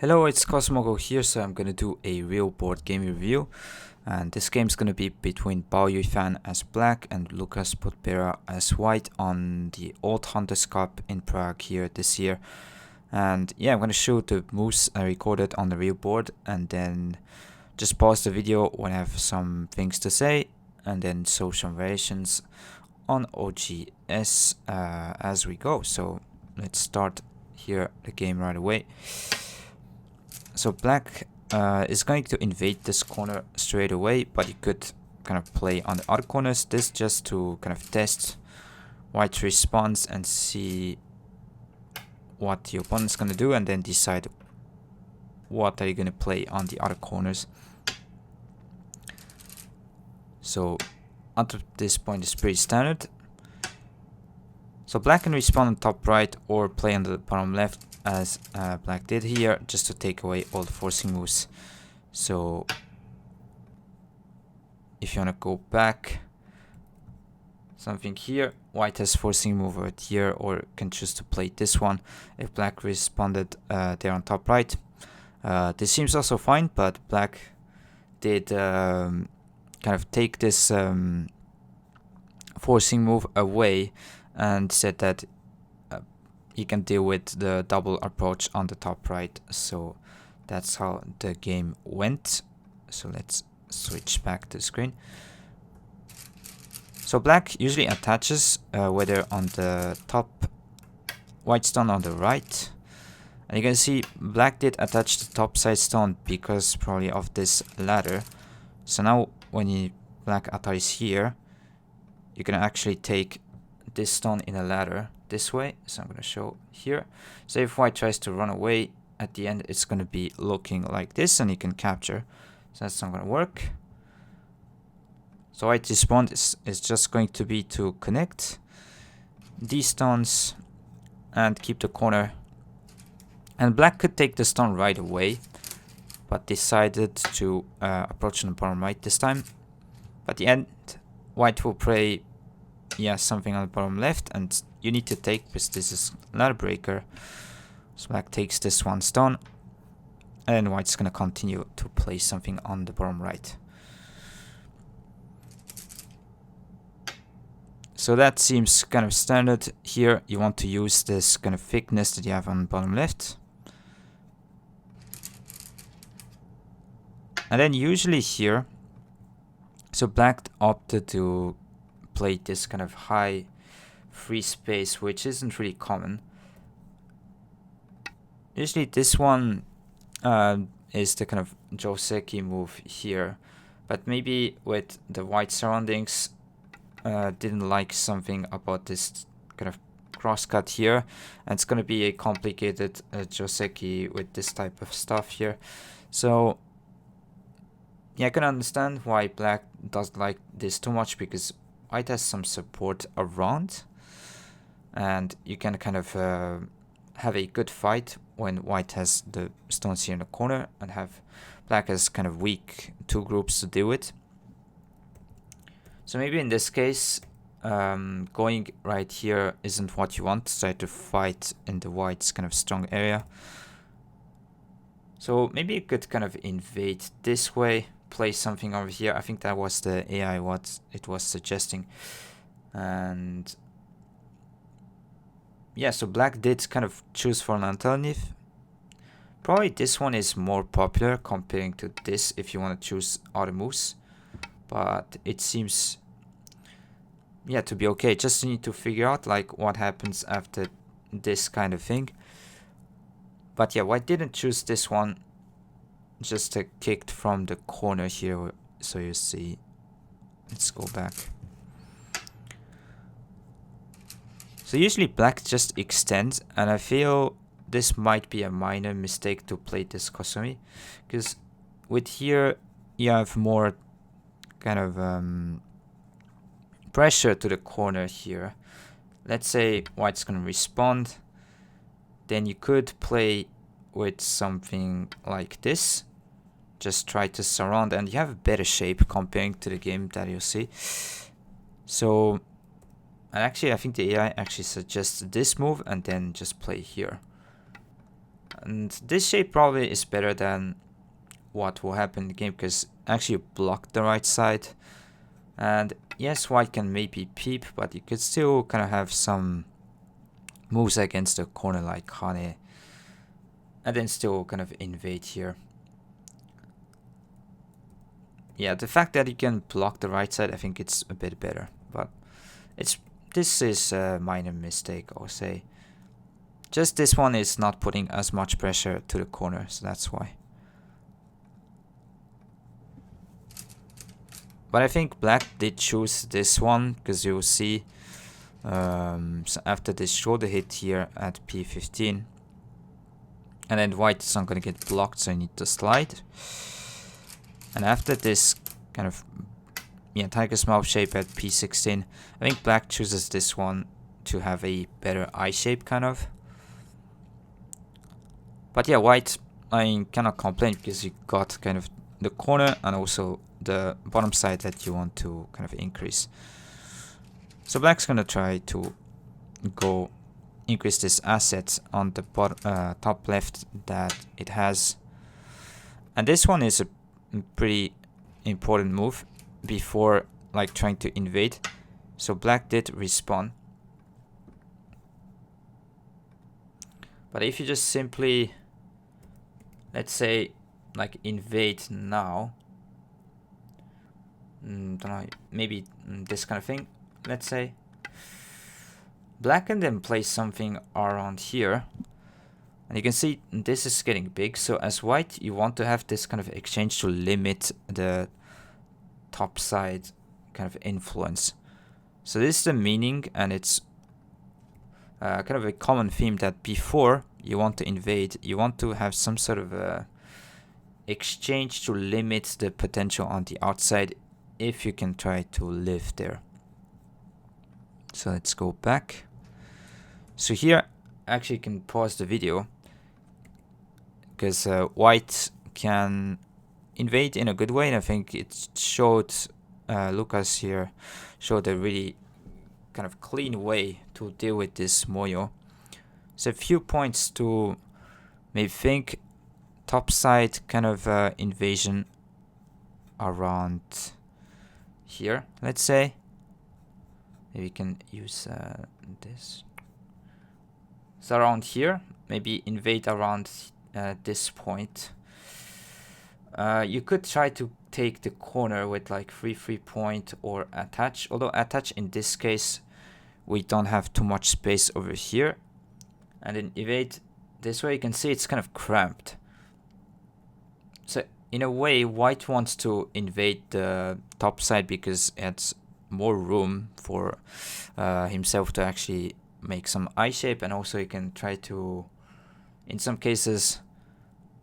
Hello, it's Cosmogo here, so I'm gonna do a real board game review, and this game's gonna be between Bao Yifan as black and Lukas Podpera as white on the Old Hunters Cup in Prague here this year. And yeah, I'm gonna show the moves I recorded on the real board, and then just pause the video when I have some things to say, and then show some variations on OGS as we go. So let's start here the game right away. So black is going to invade this corner straight away, but you could kind of play on the other corners. This just to kind of test white's response and see what the opponent's going to do, and then decide what are you going to play on the other corners. So up to this point is pretty standard. So black can respond on top right or play on the bottom left, as black did here, just to take away all the forcing moves. So if you want to go back something here, white has forcing move right here, or can choose to play this one if black responded there on top right. This seems also fine, but black did kind of take this forcing move away and said that he can deal with the double approach on the top right. So that's how the game went. So let's switch back to the screen. So black usually attaches whether on the top white stone on the right, and you can see black did attach the top side stone because probably of this ladder. So now when black attaches here, you can actually take this stone in a ladder this way. So I'm going to show here. So if white tries to run away, at the end it's going to be looking like this, and you can capture. So that's not going to work. So white's response is just going to be to connect these stones and keep the corner. And black could take the stone right away, but decided to approach on the bottom right this time. But at the end, white will play something on the bottom left, and you need to take, because this is ladder breaker. So black takes this one stone, and white's gonna continue to play something on the bottom right. So that seems kind of standard here. You want to use this kind of thickness that you have on the bottom left. And then usually here, so black opted to play this kind of high free space, which isn't really common. Usually this one is the kind of joseki move here, but maybe with the white surroundings didn't like something about this kind of crosscut here, and it's going to be a complicated joseki with this type of stuff here. So yeah, I can understand why black doesn't like this too much, because white has some support around, and you can kind of have a good fight when white has the stones here in the corner, and have black as kind of weak two groups to deal with. So maybe in this case, going right here isn't what you want. Try to fight in the white's kind of strong area. So maybe you could kind of invade this way, play something over here. I think that was the AI what it was suggesting. And yeah, so black did kind of choose for an alternative. Probably this one is more popular comparing to this if you want to choose other moves, but it seems to be okay. Just need to figure out like what happens after this kind of thing. But yeah, white didn't choose this one, just kicked from the corner here. So you see, let's go back. So usually black just extends, and I feel this might be a minor mistake to play this Kosumi, because with here you have more kind of pressure to the corner here. Let's say white's gonna respond, then you could play with something like this, just try to surround, and you have a better shape comparing to the game that you'll see. So, and actually I think the AI actually suggests this move and then just play here. And this shape probably is better than what will happen in the game, because actually you block the right side. And yes, white can maybe peep, but you could still kind of have some moves against the corner like Hane, and then still kind of invade here. Yeah, the fact that you can block the right side, I think it's a bit better, but this is a minor mistake, I'll say. Just this one is not putting as much pressure to the corner, so that's why. But I think black did choose this one, because you'll see so after this shoulder hit here at p15, and then white is not going to get blocked, so I need to slide. And after this kind of tiger's mouth shape at p16, I think black chooses this one to have a better eye shape kind of. But yeah, white, I cannot complain, because you got kind of the corner and also the bottom side that you want to kind of increase. So black's gonna try to go increase this asset on the top left that it has. And this one is a pretty important move before like trying to invade. So black did respawn. But if you just simply, let's say, like invade now, don't know, maybe this kind of thing, let's say, black can then place something around here, and you can see this is getting big. So as white, you want to have this kind of exchange to limit the top side kind of influence. So this is the meaning, and it's kind of a common theme that before you want to invade, you want to have some sort of a exchange to limit the potential on the outside if you can try to live there. So let's go back. So here actually you can pause the video, because white can invade in a good way, and I think it showed Lukas here showed a really kind of clean way to deal with this moyo. So a few points to maybe think: top side kind of invasion around here, let's say. Maybe we can use this. So around here, maybe invade around this point. You could try to take the corner with like 3 point or attach. Although attach in this case, we don't have too much space over here. And then invade this way, you can see it's kind of cramped. So in a way, white wants to invade the top side because it's more room for himself to actually make some eye shape, and also he can try to, in some cases,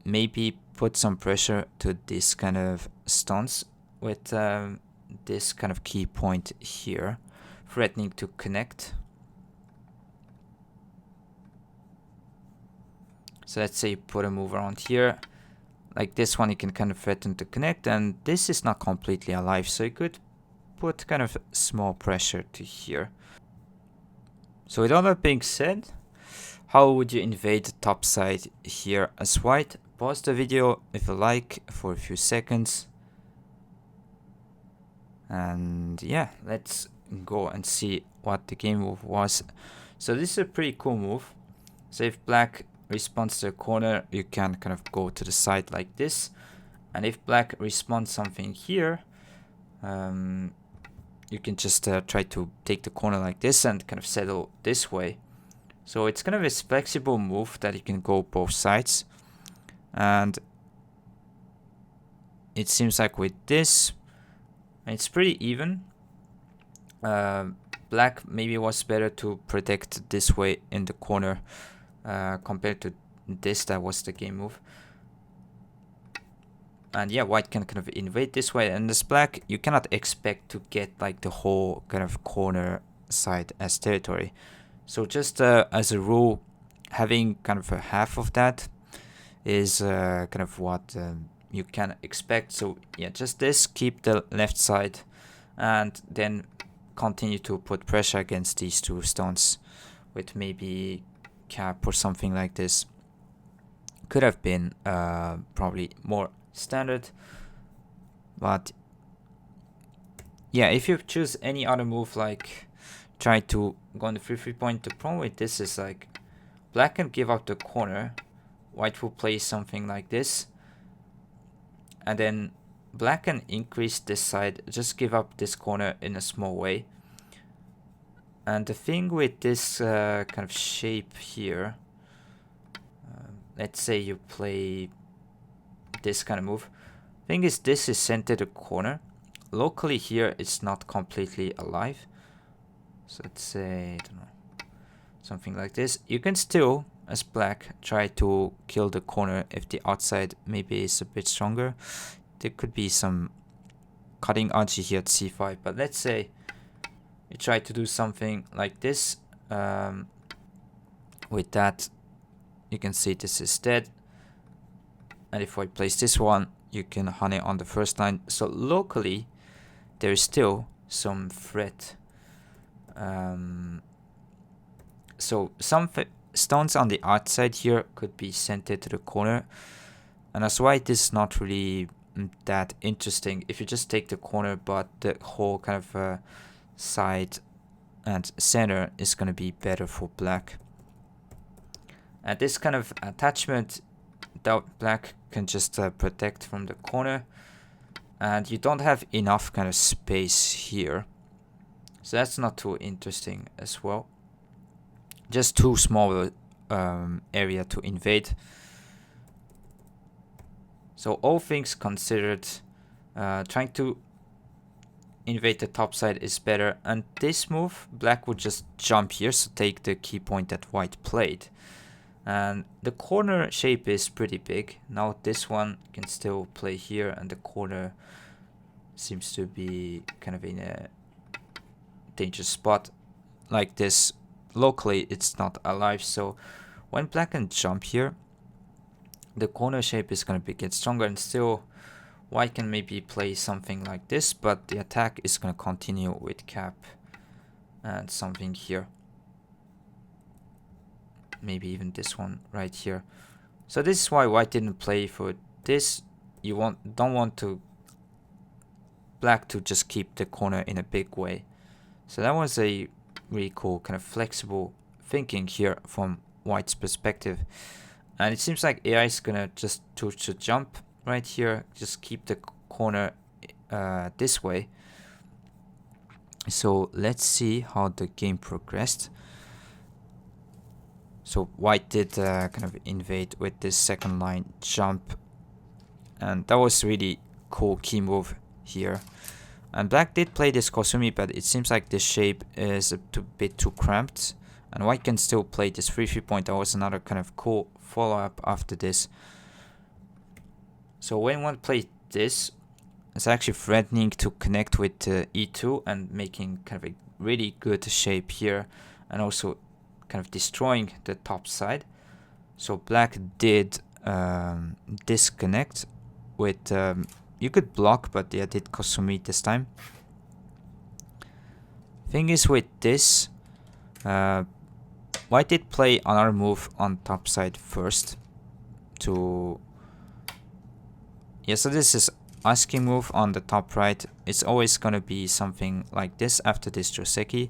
maybe put some pressure to this kind of stones with this kind of key point here, threatening to connect. So let's say you put a move around here, like this one, you can kind of threaten to connect, and this is not completely alive, so you could put kind of small pressure to here. So with all that being said, how would you invade the top side here as white? Pause the video if you like for a few seconds. And yeah, let's go and see what the game move was. So this is a pretty cool move. So if black responds to the corner, you can kind of go to the side like this. And if black responds something here, you can just try to take the corner like this and kind of settle this way. So it's kind of a flexible move that you can go both sides. And it seems like with this, it's pretty even. Black maybe was better to protect this way in the corner compared to this. That was the game move. And yeah, white can kind of invade this way, and as black, you cannot expect to get like the whole kind of corner side as territory. So just as a rule, having kind of a half of that is kind of what you can expect. So yeah, just this, keep the left side, and then continue to put pressure against these two stones with maybe cap or something like this. could have been probably more standard. But yeah, if you choose any other move, like try to go on the 3-3 point, the problem with this is like black can give up the corner, white will play something like this, and then black can increase this side, just give up this corner in a small way. And the thing with this kind of shape here, let's say you play this kind of move. Thing is, this is centered a corner. Locally here, it's not completely alive. So let's say, I don't know, something like this. You can still, as black, try to kill the corner if the outside maybe is a bit stronger. There could be some cutting archie here at c5, but let's say you try to do something like this. With that, you can see this is dead. And if I place this one, you can honey on the first line. So locally, there is still some threat. So some stones on the outside here could be centered to the corner. And as white is not really that interesting if you just take the corner, but the whole kind of side and center is going to be better for black. And this kind of attachment that black can just protect from the corner, and you don't have enough kind of space here, so that's not too interesting as well. Just too small area to invade. So all things considered, trying to invade the top side is better. And this move, black would just jump here, so take the key point that white played. And the corner shape is pretty big. Now this one can still play here, and the corner seems to be kind of in a dangerous spot like this. Locally, it's not alive, so when black can jump here, the corner shape is going to get stronger, and still white can maybe play something like this, but the attack is going to continue with cap and something here. Maybe even this one right here. So this is why white didn't play for this. You don't want to black to just keep the corner in a big way. So that was a really cool kind of flexible thinking here from white's perspective. And it seems like AI is gonna just to jump right here, just keep the corner this way. So let's see how the game progressed. So white did kind of invade with this second line jump, and that was really cool key move here. And black did play this Kosumi, but it seems like this shape is a bit too cramped, and white can still play this 3-3 point. That was another kind of cool follow-up after this. So when one plays this, it's actually threatening to connect with e2 and making kind of a really good shape here, and also kind of destroying the top side. So black did disconnect with you could block, but yeah, did Kosumi this time. Thing is with this, white did play another move on top side first to so this is asking move on the top right. It's always gonna be something like this after this Joseki.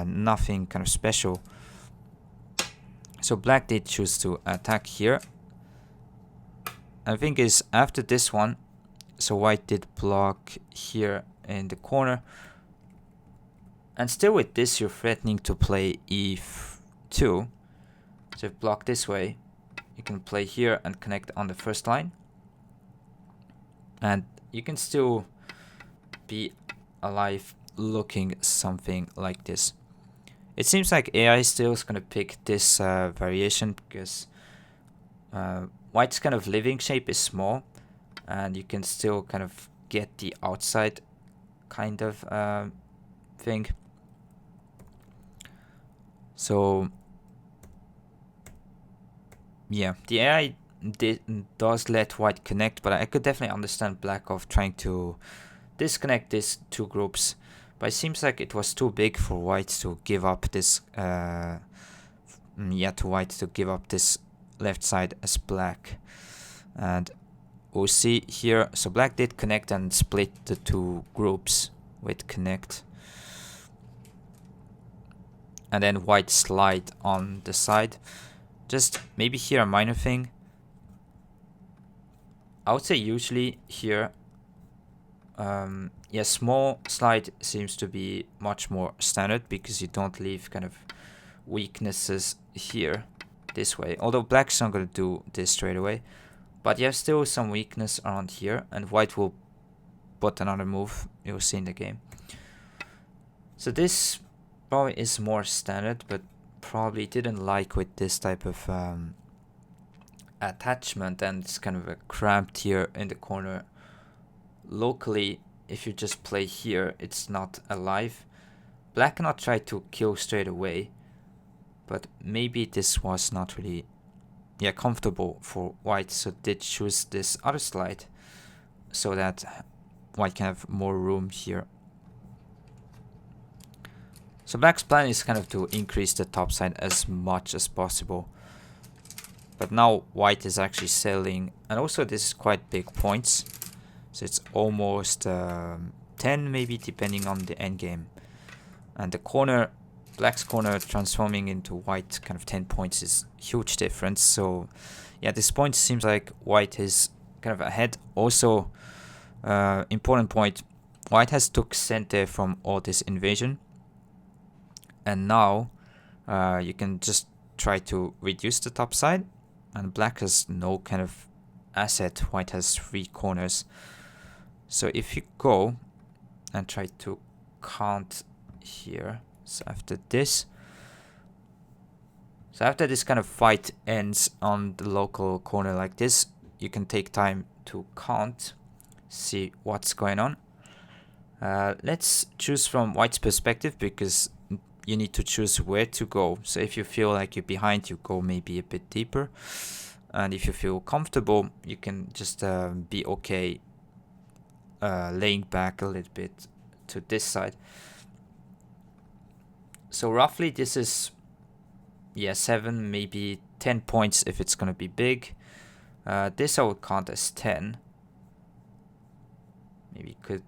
Nothing kind of special. So black did choose to attack here. I think is after this one, so white did block here in the corner. And still with this, you're threatening to play e2. So if block this way, you can play here and connect on the first line. And you can still be alive looking something like this. It seems like AI still is going to pick this variation because white's kind of living shape is small, and you can still kind of get the outside kind of thing. So yeah, the AI does let white connect, but I could definitely understand black of trying to disconnect these two groups. But it seems like it was too big for white to give up this to white to give up this left side as black. And we'll see here, so black did connect and split the two groups with connect. And then white slide on the side. Just maybe here a minor thing. I would say usually here, yeah, small slide seems to be much more standard because you don't leave kind of weaknesses here this way. Although black's not going to do this straight away. But you have still some weakness around here, and white will put another move you'll see in the game. So this probably is more standard, but probably didn't like with this type of attachment, and it's kind of a cramped here in the corner. Locally, if you just play here, it's not alive. Black cannot try to kill straight away, but maybe this was not really comfortable for white, so did choose this other slide so that white can have more room here. So black's plan is kind of to increase the top side as much as possible, but now white is actually selling, and also this is quite big points, so it's almost 10 maybe depending on the end game. And the corner, black's corner transforming into white, kind of 10 points is huge difference. So yeah, this point seems like white is kind of ahead. Also, important point, white has took center from all this invasion, and now you can just try to reduce the top side, and black has no kind of asset. White has 3 corners. So if you go and try to count here, so after this kind of fight ends on the local corner like this, you can take time to count, see what's going on. Let's choose from white's perspective, because you need to choose where to go. So if you feel like you're behind, you go maybe a bit deeper, and if you feel comfortable, you can just be okay laying back a little bit to this side. So roughly this is 7, maybe 10 points if it's gonna be big. This I would count as 10. Maybe could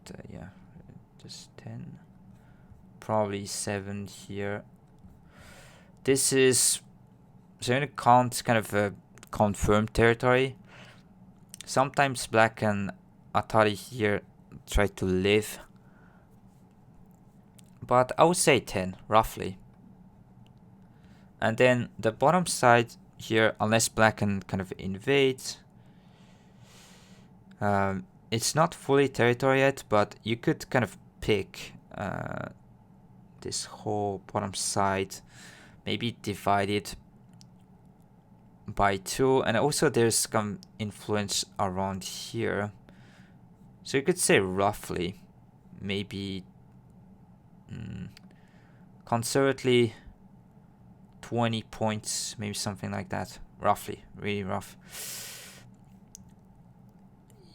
just 10. Probably 7 here. This is, so I'm gonna count kind of a confirmed territory. Sometimes black and Atari here try to live, but I would say 10 roughly. And then the bottom side here, unless black can kind of invade, it's not fully territory yet, but you could kind of pick this whole bottom side, maybe divide it by 2, and also there's some influence around here, so you could say roughly maybe conservatively 20 points, maybe something like that, roughly, really rough.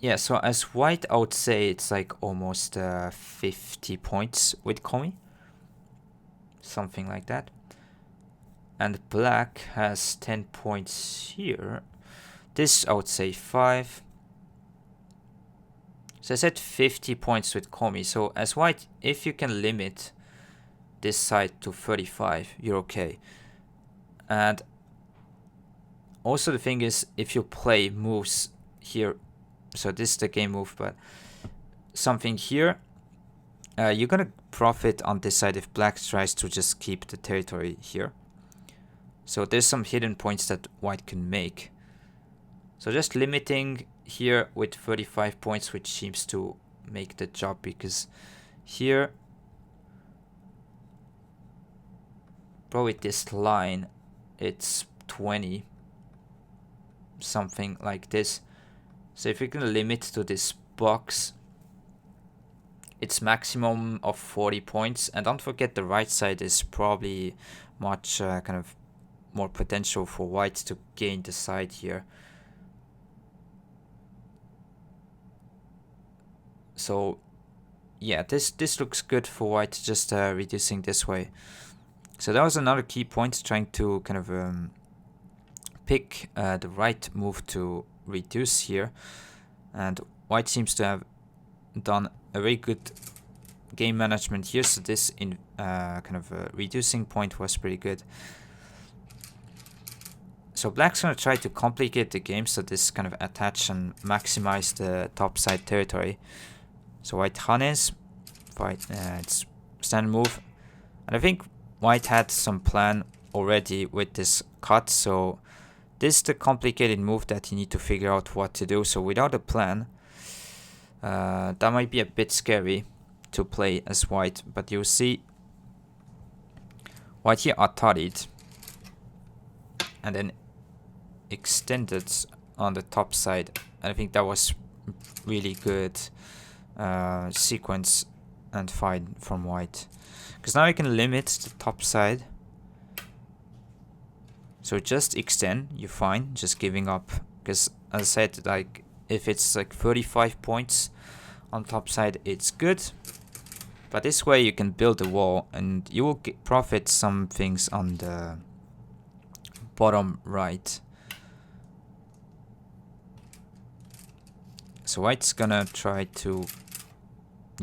Yeah, so as white, I would say it's like almost 50 points with Komi, something like that. And black has 10 points here. This I would say 5. So I said 50 points with Komi. So as white, if you can limit this side to 35, you're okay. And also the thing is, if you play moves here, so this is the game move, but something here, you're gonna profit on this side if black tries to just keep the territory here. So there's some hidden points that white can make. So just limiting here with 35 points, which seems to make the job, because here, probably this line, it's 20, something like this. So if you can limit to this box, it's maximum of 40 points. And don't forget, the right side is probably much kind of more potential for white to gain the side here. So yeah, this looks good for white, just reducing this way. So that was another key point, trying to kind of pick the right move to reduce here, and white seems to have done a very good game management here, so this in kind of reducing point was pretty good. So black's gonna try to complicate the game, so this kind of attach and maximize the top side territory. So white hunts, white it's standard move, and I think white had some plan already with this cut, so this is the complicated move that you need to figure out what to do. So without a plan, that might be a bit scary to play as white, but you'll see white here ataried and then extended on the top side, and I think that was really good sequence and fight from white, because now you can limit the top side. So just extend, you're fine, just giving up, because as I said, like if it's like 35 points on top side, it's good, but this way you can build a wall and you will profit some things on the bottom right. So white's gonna try to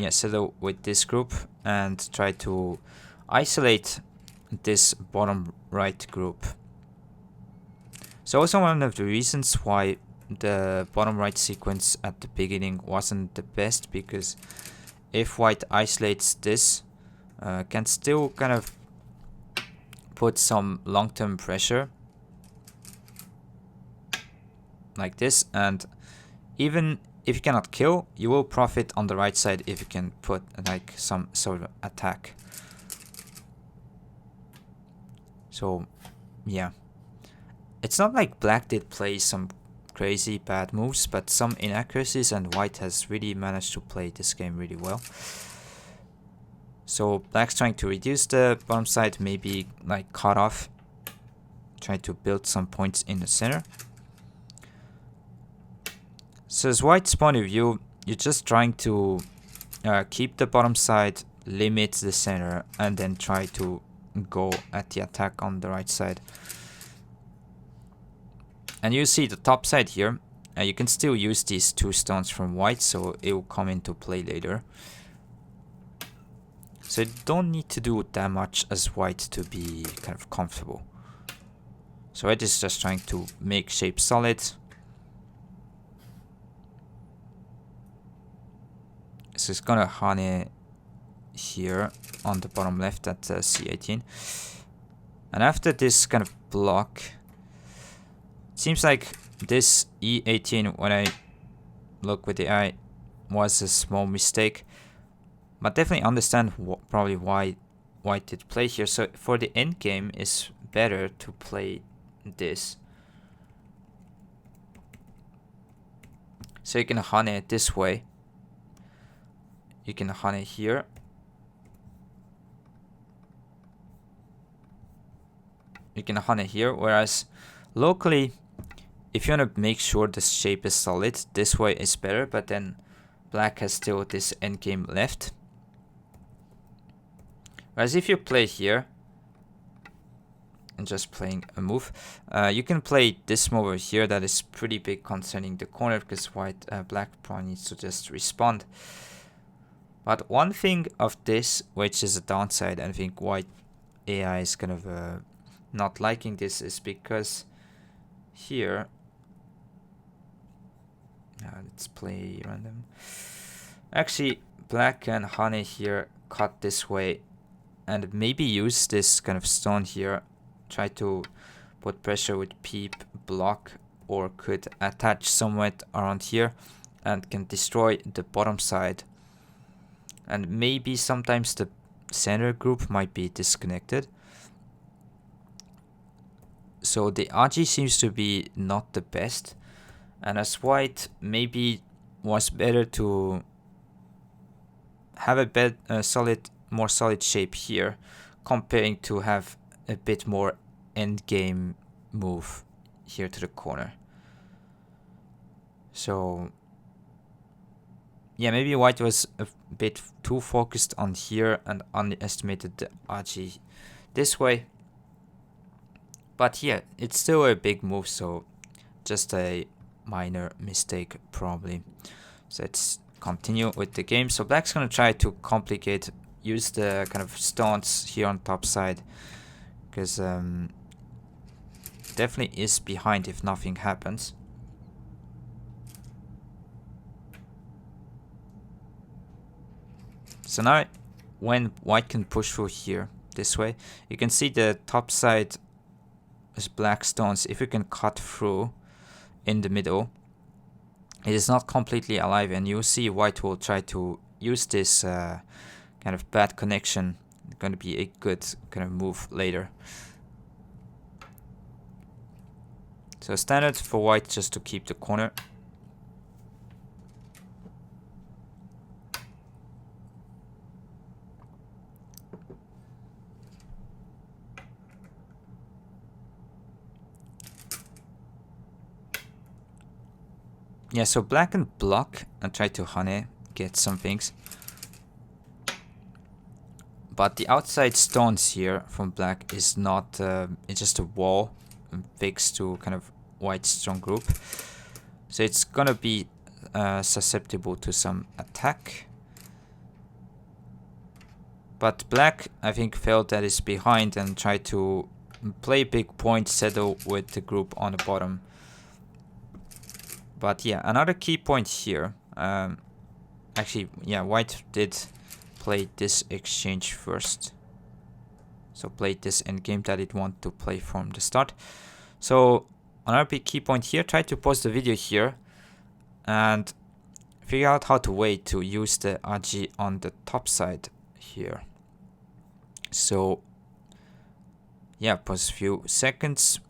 settle with this group and try to isolate this bottom right group. So also one of the reasons why the bottom right sequence at the beginning wasn't the best, because if white isolates this, can still kind of put some long-term pressure like this, and even if you cannot kill, you will profit on the right side if you can put like some sort of attack. So yeah, it's not like black did play some crazy bad moves, but some inaccuracies, and white has really managed to play this game really well. So black's trying to reduce the bottom side, maybe like cut off, try to build some points in the center. So as white's point of view, you're just trying to keep the bottom side, limit the center, and then try to go at the attack on the right side. And you see the top side here, you can still use these 2 stones from white, so it will come into play later. So you don't need to do that much as white to be kind of comfortable. So white is just trying to make shape solid. So it's gonna hane here on the bottom left at c18. And after this kind of block, seems like this e18, when I look with the eye, was a small mistake, but definitely understand probably why white did play here. So for the end game, it's better to play this. So you can hane it this way. You can hane it here. You can hane it here, whereas locally, if you want to make sure the shape is solid, this way is better, but then black has still this endgame left. Whereas if you play here, and just playing a move, you can play this move over here that is pretty big concerning the corner, because black probably needs to just respond. But one thing of this, which is a downside, and I think white AI is kind of not liking this, is because here, let's play random. Actually, black can hane here, cut this way, and maybe use this kind of stone here, try to put pressure with peep, block, or could attach somewhat around here and can destroy the bottom side. And maybe sometimes the center group might be disconnected. So the RG seems to be not the best, and as white maybe was better to have a more solid shape here, comparing to have a bit more end game move here to the corner. So yeah, maybe white was a bit too focused on here and underestimated the RG this way. But yeah, it's still a big move, so just a minor mistake probably. So let's continue with the game. So black's gonna try to complicate, use the kind of stones here on top side, because definitely is behind if nothing happens. So now when white can push through here this way, you can see the top side is black stones. If you can cut through in the middle, it is not completely alive, and you see white will try to use this kind of bad connection. It's going to be a good kind of move later. So standard for white just to keep the corner. Yeah, so black can block and try to honey, get some things. But the outside stones here from black is not, it's just a wall fixed to kind of white's strong group. So it's gonna be susceptible to some attack. But black, I think, felt that it's behind and tried to play big point, settle with the group on the bottom. But yeah, another key point here. Actually, yeah, white did play this exchange first. So played this endgame that it wanted to play from the start. So another big key point here, try to pause the video here and figure out how to wait to use the aji on the top side here. So yeah, pause a few seconds.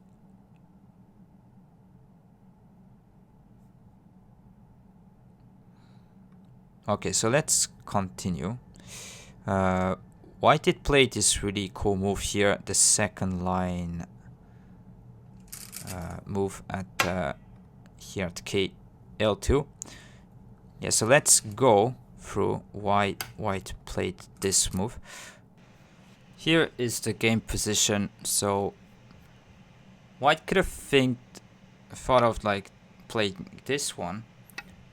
Okay, so let's continue. White did play this really cool move here, the second line move at here at KL2. Yeah, so let's go through why white played this move. Here is the game position. So white could have thought of like playing this one,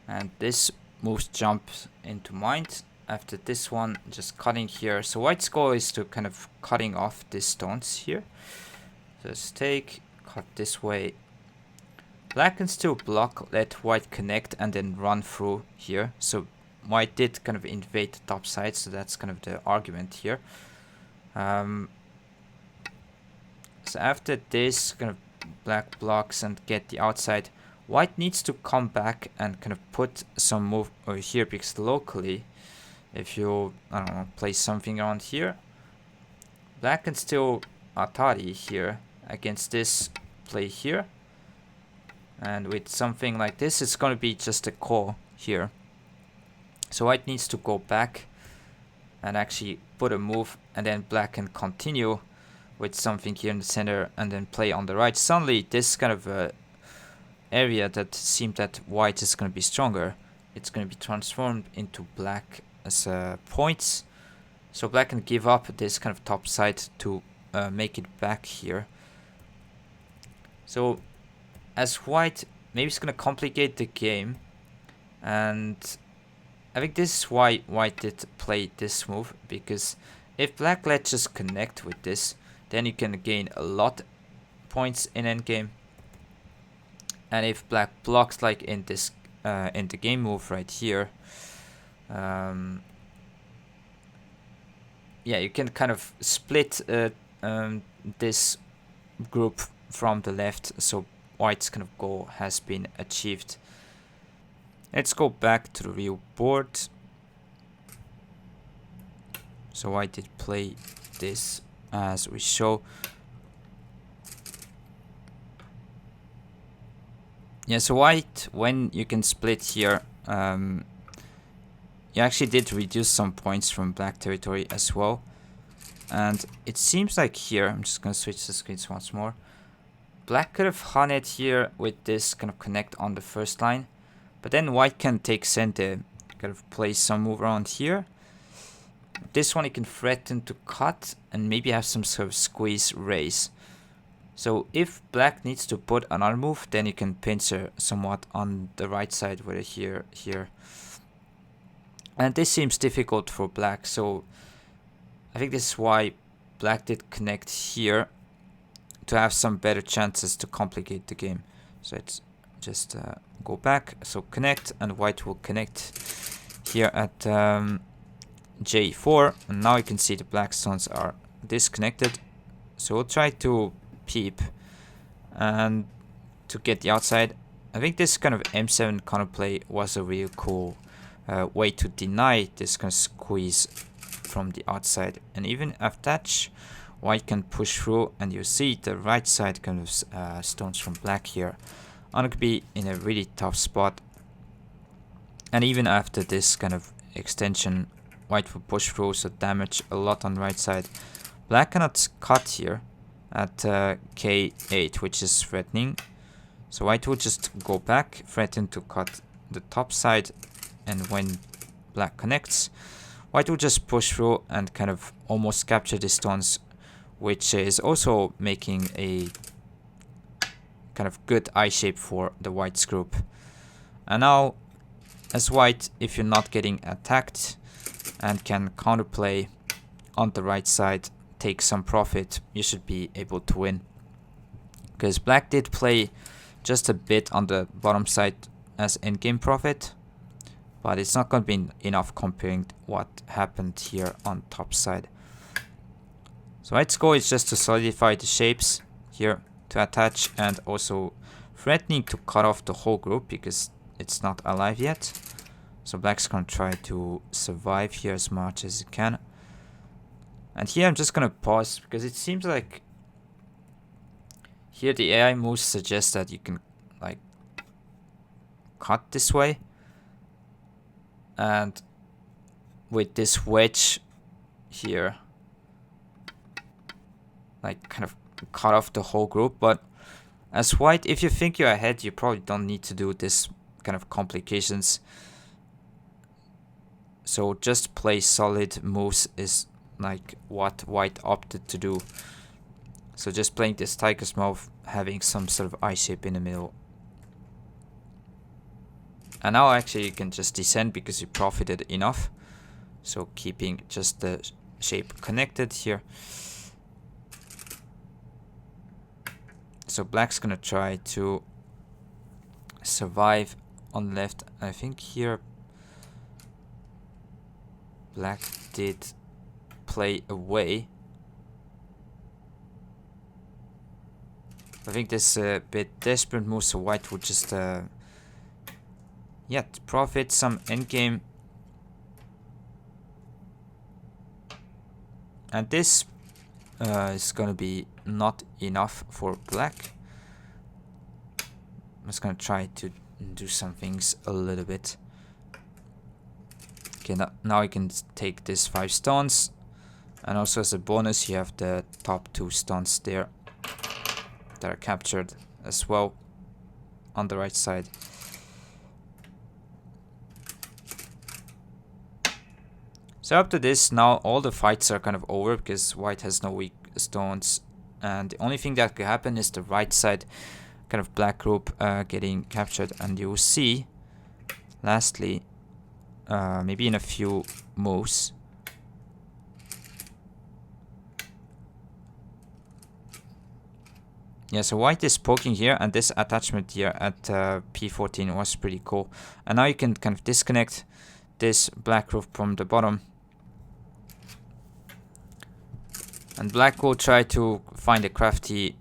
and this moves jump into mind. After this one, just cutting here. So white's goal is to kind of cutting off these stones here. Just take, cut this way. Black can still block, let white connect, and then run through here. So white did kind of invade the top side, so that's kind of the argument here. So after this, kind of black blocks and get the outside. White needs to come back and kind of put some move over here, because locally, if you, I don't know, place something around here, black can still Atari here against this play here. And with something like this, it's going to be just a call here. So white needs to go back and actually put a move, and then black can continue with something here in the center and then play on the right. Suddenly, this kind of area that seemed that white is going to be stronger, it's going to be transformed into black as points. So black can give up this kind of top side to make it back here. So as white, maybe it's going to complicate the game, and I think this is why white did play this move, because if black lets just connect with this, then you can gain a lot points in endgame. And if black blocks like in this in the game move right here, yeah, you can kind of split this group from the left, so white's kind of goal has been achieved. Let's go back to the real board. So white did play this as we show. Yeah, so white, when you can split here, you actually did reduce some points from black territory as well. And it seems like here, I'm just going to switch the screens once more. Black could have hunted here with this kind of connect on the first line. But then white can take center, kind of place some move around here. This one you can threaten to cut and maybe have some sort of squeeze raise. So if black needs to put another move, then you can pincer somewhat on the right side, whether here. And this seems difficult for black, so I think this is why black did connect here to have some better chances to complicate the game. So let's just go back. So connect, and white will connect here at J4. And now you can see the black stones are disconnected. So we'll try to peep and to get the outside. I think this kind of M7 counterplay was a real cool way to deny this kind of squeeze from the outside. And even attach, white can push through, and you see the right side kind of stones from black here are going to be in a really tough spot. And even after this kind of extension, white will push through, so damage a lot on the right side. Black cannot cut here at K8, which is threatening. So white will just go back, threaten to cut the top side, and when black connects, white will just push through and kind of almost capture the stones, which is also making a kind of good eye shape for the white's group. And now, as white, if you're not getting attacked and can counterplay on the right side, take some profit, you should be able to win. Because black did play just a bit on the bottom side as endgame profit, but it's not going to be enough comparing what happened here on top side. So white's goal is just to solidify the shapes here, to attach, and also threatening to cut off the whole group because it's not alive yet. So black's going to try to survive here as much as it can. And here I'm just going to pause because it seems like here the AI moves suggest that you can like cut this way. And with this wedge here, like kind of cut off the whole group. But as white, if you think you're ahead, you probably don't need to do this kind of complications. So just play solid moves is like what white opted to do. So just playing this tiger's mouth, having some sort of eye shape in the middle. And now actually you can just descend because you profited enough. So keeping just the shape connected here. So black's gonna try to survive on the left. I think here black did play away. I think this a bit desperate move, so white would just profit some endgame. And this is gonna be not enough for black. I'm just gonna try to do some things a little bit. Okay, now you can take this 5 stones, and also as a bonus you have the top 2 stones there that are captured as well on the right side. So up to this, now all the fights are kind of over because white has no weak stones, and the only thing that could happen is the right side kind of black group getting captured. And you will see lastly, maybe in a few moves, yeah, so white is poking here, and this attachment here at P14 was pretty cool. And now you can kind of disconnect this black group from the bottom. And black will try to find a crafty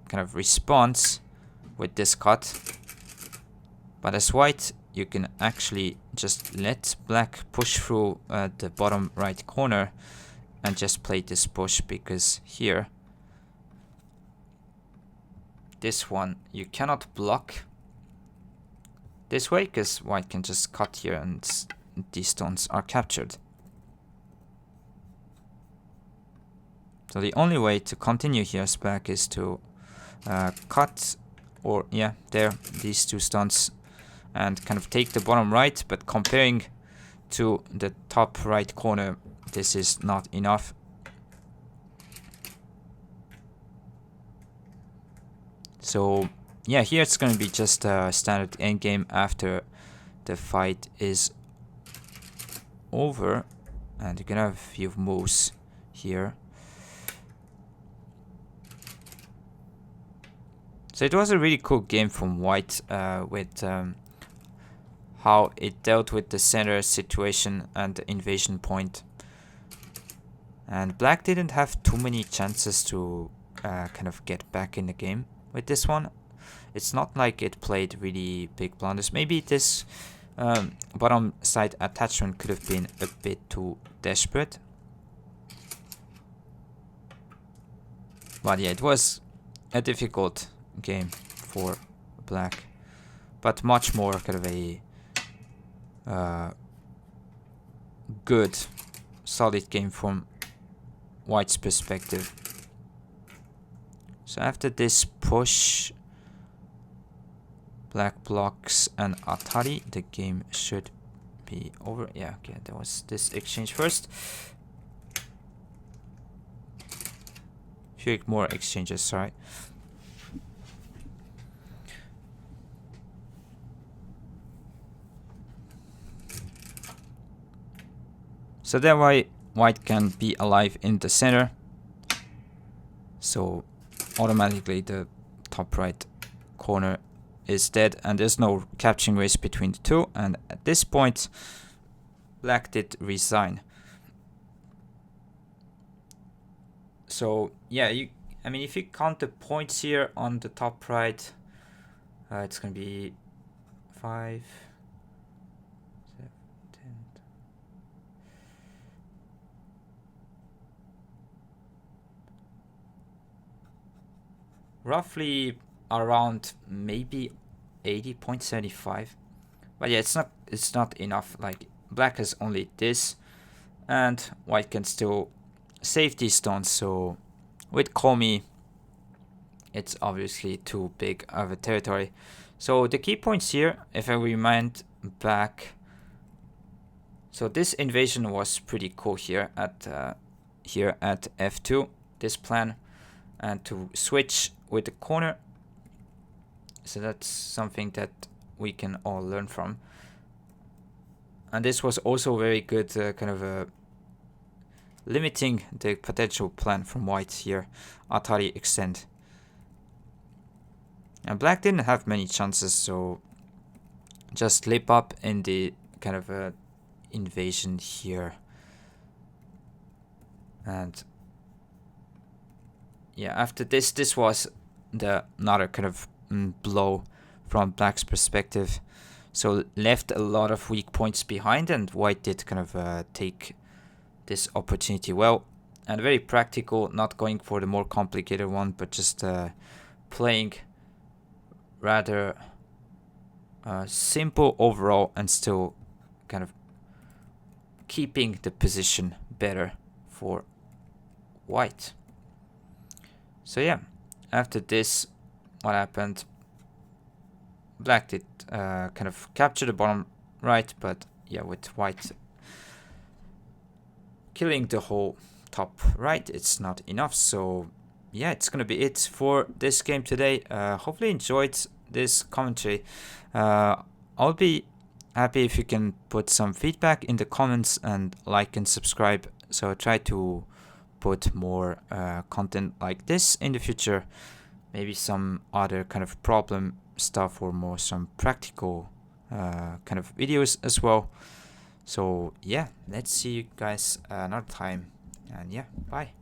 kind of response with this cut. But as white, you can actually just let black push through the bottom right corner and just play this push, because here, this one, you cannot block this way because white can just cut here and these stones are captured. So the only way to continue here as black is to cut, or yeah, there, these 2 stones, and kind of take the bottom right, but comparing to the top right corner, this is not enough. So yeah, here it's gonna be just a standard endgame after the fight is over, and you can have a few moves here. So it was a really cool game from White with how it dealt with the center situation and the invasion point. And Black didn't have too many chances to kind of get back in the game with this one. It's not like it played really big blunders. Maybe this bottom side attachment could have been a bit too desperate. But yeah, it was a difficult game for Black, but much more kind of a good, solid game from White's perspective. So after this push, Black blocks and Atari, the game should be over. Yeah, okay, there was this exchange first. Few more exchanges, sorry. So that way White can be alive in the center. So automatically the top right corner is dead and there's no capturing race between the two, and at this point Black did resign. So yeah, I mean if you count the points here on the top right, it's gonna be 5, 7, 10. Roughly around maybe 80.75, but yeah, it's not enough. Like Black has only this, and White can still save these stones. So with Komi, it's obviously too big of a territory. So the key points here, if I remind back, so this invasion was pretty cool here at f2. This plan, and to switch with the corner. So that's something that we can all learn from. And this was also very good kind of limiting the potential plan from White here, Atari extend. And Black didn't have many chances, so just lip up in the kind of invasion here. And yeah, after this was another kind of blow from Black's perspective. So left a lot of weak points behind, and White did kind of take this opportunity well. And very practical, not going for the more complicated one, but just playing rather simple overall and still kind of keeping the position better for White. So yeah, after this, what happened? Black did kind of capture the bottom right, but yeah, with White killing the whole top right, it's not enough. So yeah, it's gonna be it for this game today. Hopefully enjoyed this commentary. I'll be happy if you can put some feedback in the comments and like and subscribe. So I try to put more content like this in the future. Maybe some other kind of problem stuff or more some practical kind of videos as well. So yeah, let's see you guys another time, and yeah, bye.